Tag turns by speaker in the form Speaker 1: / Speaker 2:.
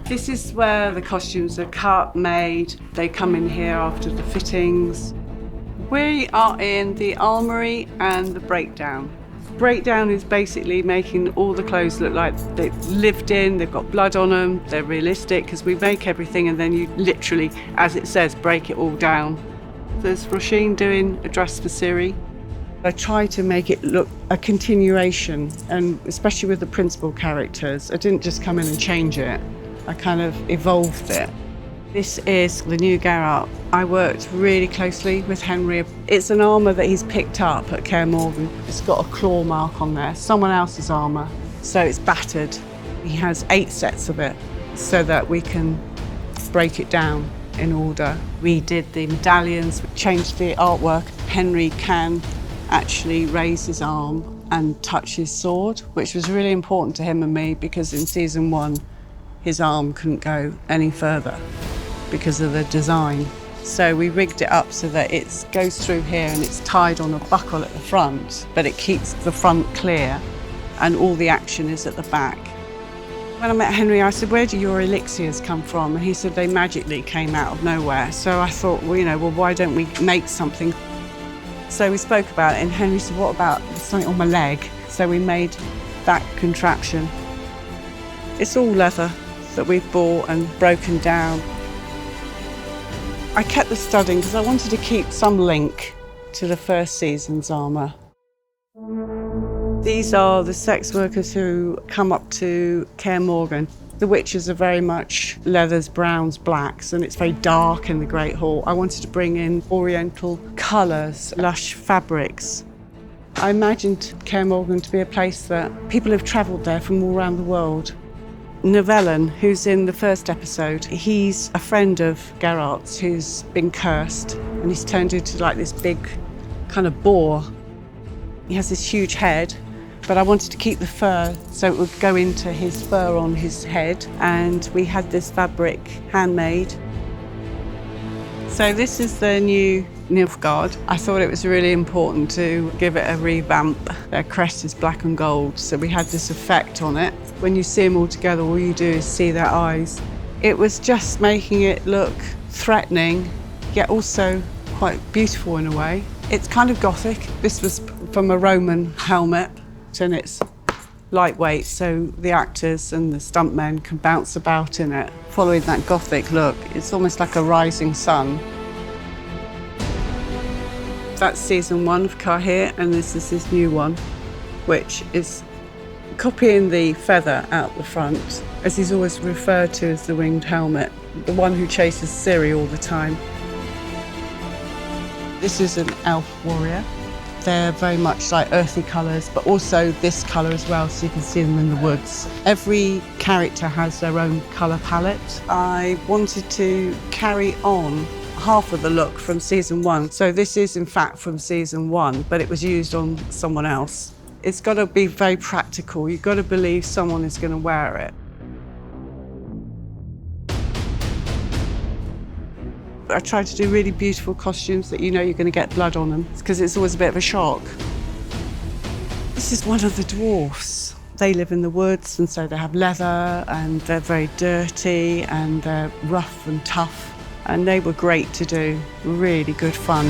Speaker 1: This is where the costumes are cut, made. They come in here after the fittings. We are in the armoury and the breakdown. Breakdown is basically making all the clothes look like they've lived in, they've got blood on them, they're realistic, because we make everything and then you literally, as it says, break it all down. There's Roisin doing a dress for Siri. I try to make it look a continuation, and especially with the principal characters, I didn't just come in and change it, I kind of evolved it. This is the new Geralt. I worked really closely with Henry. It's an armour that he's picked up at Kaer Morgan. It's got a claw mark on there, someone else's armour, so it's battered. He has 8 sets of it so that we can break it down in order. We did the medallions, we changed the artwork. Henry can actually raise his arm and touch his sword, which was really important to him and me because in season 1, his arm couldn't go any further because of the design. So we rigged it up so that it goes through here and it's tied on a buckle at the front, but it keeps the front clear and all the action is at the back. When I met Henry, I said, where do your elixirs come from? And he said, they magically came out of nowhere. So I thought, well, why don't we make something? So we spoke about it and Henry said, what about something on my leg? So we made that contraption. It's all leather that we've bought and broken down. I kept the studding because I wanted to keep some link to the first season's armour. These are the sex workers who come up to Kaer Morgan. The witches are very much leathers, browns, blacks, and it's very dark in the Great Hall. I wanted to bring in oriental colours, lush fabrics. I imagined Kaer Morgan to be a place that people have travelled there from all around the world. Novellen, who's in the first episode, he's a friend of Geralt's who's been cursed and he's turned into like this big kind of boar. He has this huge head, but I wanted to keep the fur so it would go into his fur on his head, and we had this fabric handmade. So this is the new Nilfgaard. I thought it was really important to give it a revamp. Their crest is black and gold, so we had this effect on it. When you see them all together, all you do is see their eyes. It was just making it look threatening, yet also quite beautiful in a way. It's kind of gothic. This was from a Roman helmet, and it's lightweight, so the actors and the stuntmen can bounce about in it. Following that gothic look, it's almost like a rising sun. That's season 1 of Cahir, and this is this new one, which is copying the feather out the front, as he's always referred to as the winged helmet, the one who chases Ciri all the time. This is an elf warrior. They're very much like earthy colours, but also this colour as well, so you can see them in the woods. Every character has their own colour palette. I wanted to carry on half of the look from season 1. So this is in fact from season 1, but it was used on someone else. It's got to be very practical. You've got to believe someone is going to wear it. I try to do really beautiful costumes that you know you're going to get blood on them, because it's always a bit of a shock. This is one of the dwarfs. They live in the woods, and so they have leather, and they're very dirty, and they're rough and tough. And they were great to do, really good fun.